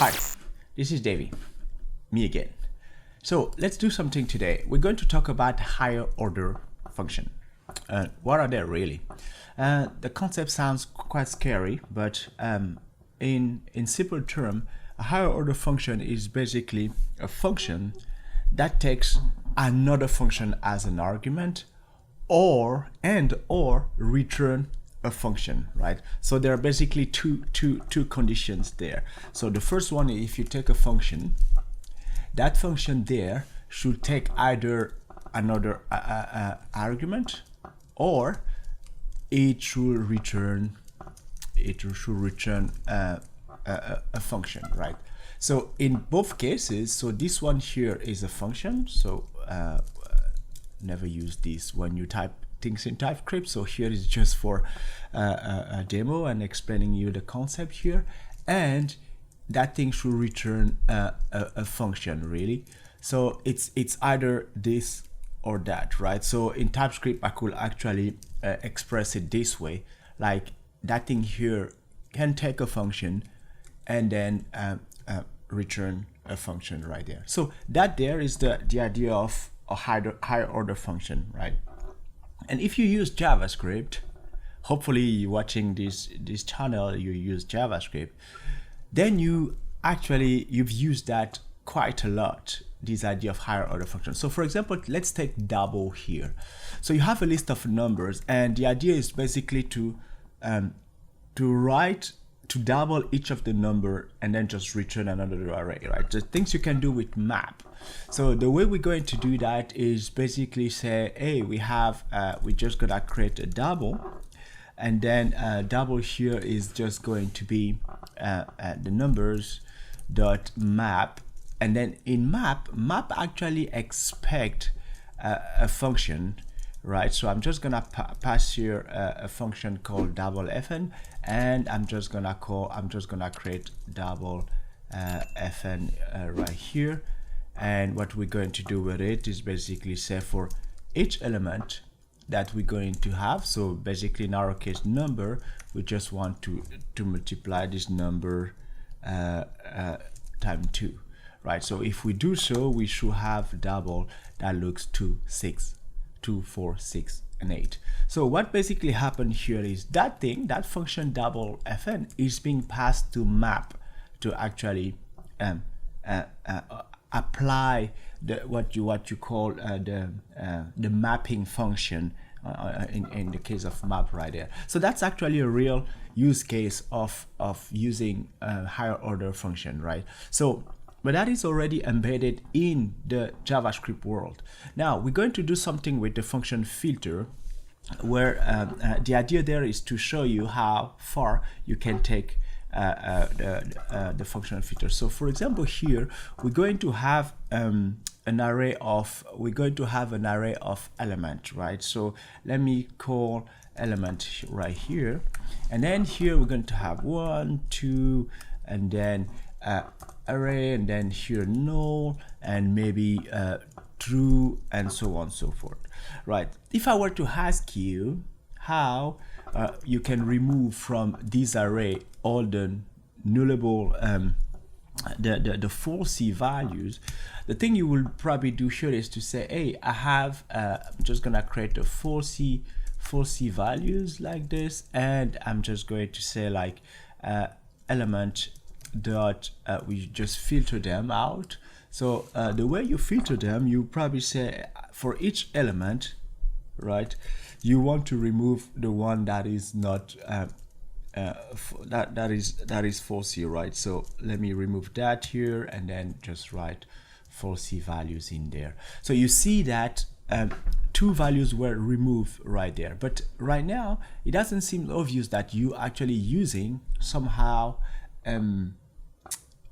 Hi, this is Davey, me again. So let's do something today. We're going to talk about higher order function. What are they really? The concept sounds quite scary, but in simple terms, a higher order function is basically a function that takes another function as an argument or return a function, right? So there are basically two conditions there. So the first one is if you take a function, that function there should take either another argument or it should return a function, right? So in both cases, so this one here is a function, so never use this when you type things in TypeScript. So here is just for a demo and explaining you the concept here, and that thing should return a function really. So it's either this or that, right? So in TypeScript I could actually express it this way, like that thing here can take a function and then return a function right there. So that there is the idea of a higher order function, right? And if you use JavaScript, hopefully you're watching this channel, you use JavaScript, then you've used that quite a lot, this idea of higher order function. So for example, let's take double here. So you have a list of numbers, and the idea is basically to double each of the number and then just return another array, right? The things you can do with map. So the way we're going to do that is basically say, hey, we're just gonna create a double, and then double here is just going to be the numbers dot map, and then in map actually expect a function, right? So I'm just gonna pass here a function called double fn, and I'm just gonna create double fn right here. And what we're going to do with it is basically say for each element that we're going to have, so basically in our case number, we just want to multiply this number times 2, right? So if we do so, we should have double that looks 2, 6, 2, 4, 6, and 8. So what basically happened here is that function double fn is being passed to map to actually apply what you call the mapping function in the case of map right there. So that's actually a real use case of using a higher order function, right? So but that is already embedded in the JavaScript world. Now we're going to do something with the function filter, where the idea there is to show you how far you can take the function filter. So for example, here we're going to have an array of element, right? So let me call element right here, and then here we're going to have 1, 2, and then array, and then here null, and maybe true, and so on and so forth, right? If I were to ask you how you can remove from this array all the nullable the falsy values, the thing you will probably do here is to say, hey, I'm just gonna create a falsy values like this, and I'm just going to say like element dot we just filter them out. So the way you filter them, you probably say for each element, right, you want to remove the one that is not that is falsy, right? So let me remove that here and then just write falsy values in there. So you see that 2 values were removed right there, but right now it doesn't seem obvious that you actually using somehow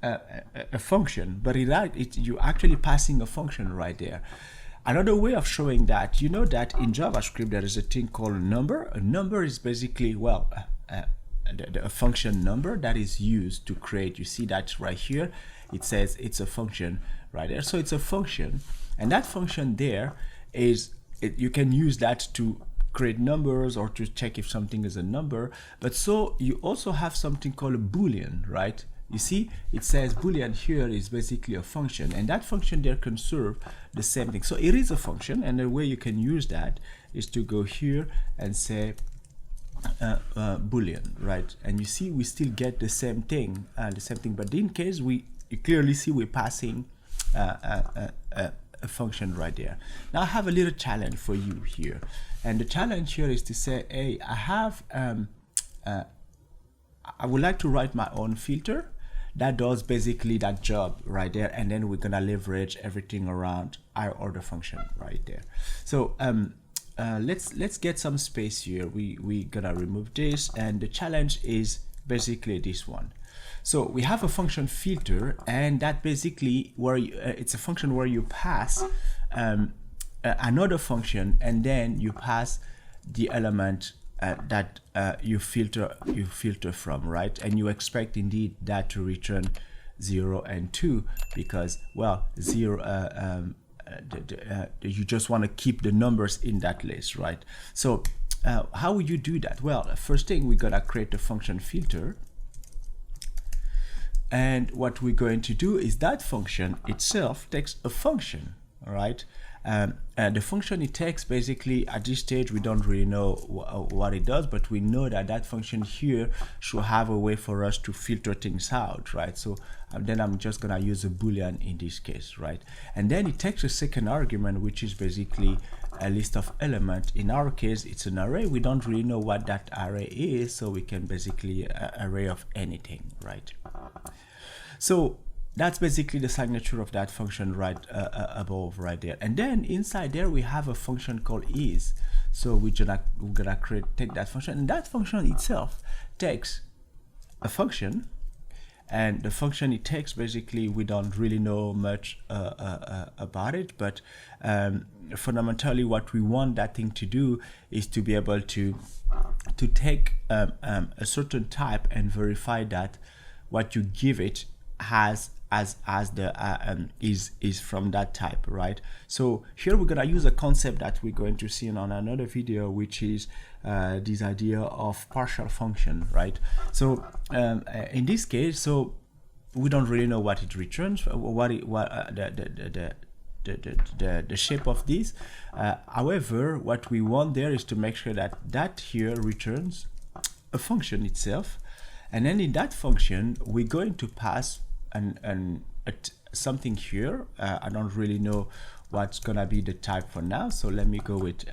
a function, but you're actually passing a function right there. Another way of showing that, you know that in JavaScript there is a thing called a number. A number is basically, well, a function number that is used to create, you see that right here, it says it's a function right there. So it's a function, and that function there is, you can use that to create numbers or to check if something is a number. But so you also have something called a Boolean, right? you see it says Boolean here is basically a function, and that function there can serve the same thing. So it is a function, and the way you can use that is to go here and say Boolean, right? And you see we still get the same thing, but in case you clearly see we're passing a function right there. Now I have a little challenge for you here, and the challenge here is to say, hey, I would like to write my own filter that does basically that job right there, and then we're gonna leverage everything around our order function right there. So let's get some space here. We gonna remove this, and the challenge is basically this one. So we have a function filter, and that basically where it's a function where you pass another function, and then you pass the element that you filter from, right? And you expect indeed that to return 0 and 2 because, well, 0 you just want to keep the numbers in that list, right? So how would you do that? Well, first thing, we're gonna create a function filter, and what we're going to do is that function itself takes a function, all right? The function it takes, basically at this stage we don't really know what it does, but we know that that function here should have a way for us to filter things out, right? So then I'm just gonna use a Boolean in this case, right? And then it takes a second argument, which is basically a list of elements. In our case it's an array. We don't really know what that array is, so we can basically array of anything, right? So that's basically the signature of that function right above right there. And then inside there we have a function called is. So we're gonna take that function, and that function itself takes a function, and the function it takes, basically we don't really know much about it, but fundamentally what we want that thing to do is to be able to take a certain type and verify that what you give it has as the is from that type, right? So here we're gonna use a concept that we're going to see on another video, which is this idea of partial function, right? So in this case, so we don't really know what it returns, the shape of this. However, what we want there is to make sure that that here returns a function itself, and then in that function we're going to pass something here. I don't really know what's gonna be the type for now, so let me go with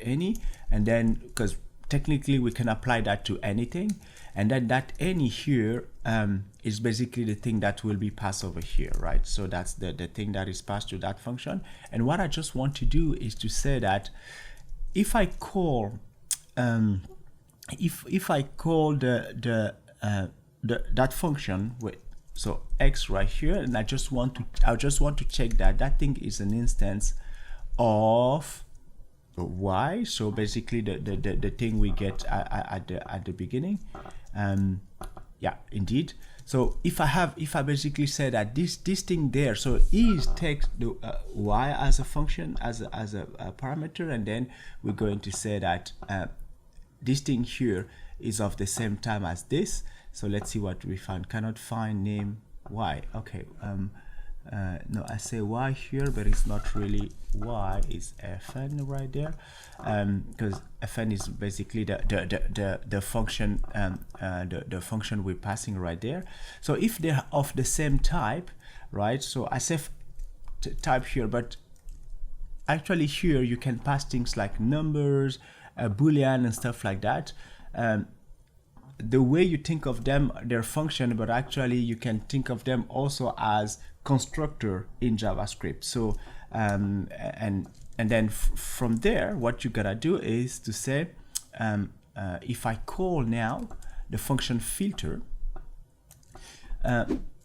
any, and then because technically we can apply that to anything, and then that any here is basically the thing that will be passed over here, right? So that's the thing that is passed to that function. And what I just want to do is to say that if I call if I call that function with, so x right here, and I just want to check that that thing is an instance of y. So basically the thing we get at the beginning. Yeah, indeed. So if I basically say that this thing there, so is takes the y as a function, as a parameter, and then we're going to say that this thing here is of the same time as this. So let's see what we find. Cannot find name y. Okay. No, I say y here, but it's not really y. It's fn right there, because fn is basically the function, the function we're passing right there. So if they're of the same type, right? So I say type here, but actually here you can pass things like numbers, Boolean, and stuff like that. The way you think of them, their function, but actually you can think of them also as constructor in JavaScript. So and then from there, what you gotta do is to say, if I call now the function filter,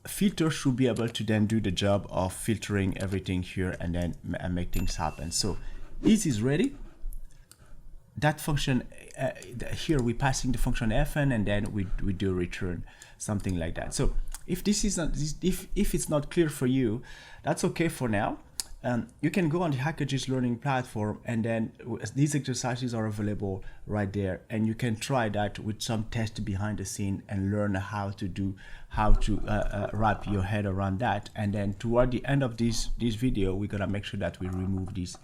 filter should be able to then do the job of filtering everything here and then make things happen. So this is ready. That function here we're passing the function fn, and then we do return something like that. So if this is not, if it's not clear for you, that's okay for now. you can go on the Hackages learning platform, and then these exercises are available right there, and you can try that with some tests behind the scene and learn how to wrap your head around that. And then toward the end of this video, we're gonna make sure that we remove this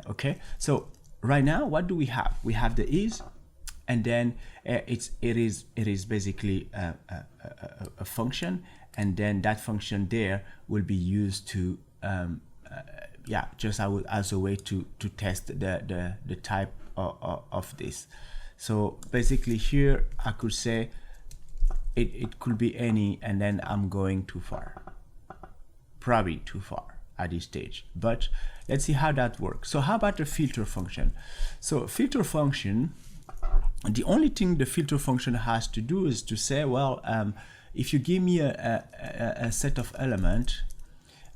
okay. So right now, what do we have? We have the is, and then it is basically a function, and then that function there will be used to just as a way to test the type of this. So basically here I could say it could be any, and then I'm going too far, probably too far at this stage, but let's see how that works. So how about the filter function? So filter function, the only thing the filter function has to do is to say, well, if you give me a set of elements,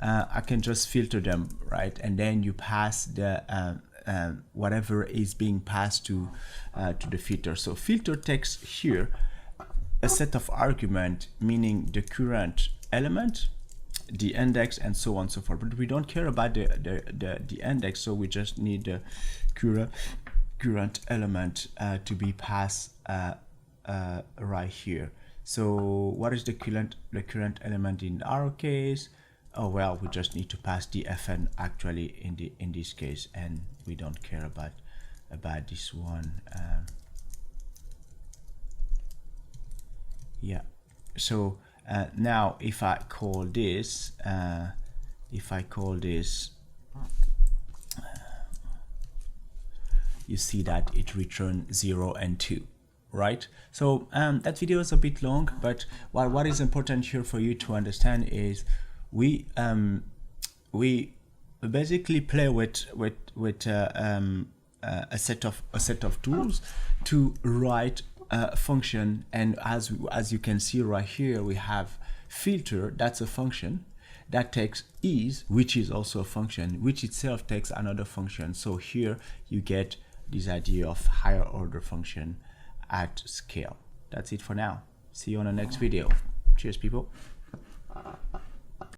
I can just filter them, right? And then you pass the whatever is being passed to the filter. So filter takes here a set of argument, meaning the current element, the index, and so on and so forth. But we don't care about the index, so we just need the current element to be passed right here. So what is the current element in our case? Oh well, we just need to pass the fn actually in this case, and we don't care about this one. Yeah. So now if I call this, you see that it returns 0 and 2, right? So that video is a bit long, but what is important here for you to understand is we basically play with a set of tools to write a function. And as you can see right here, we have filter, that's a function that takes is, which is also a function, which itself takes another function. So here you get this idea of higher order function at scale. That's it for now. See you on the next video. Cheers, people.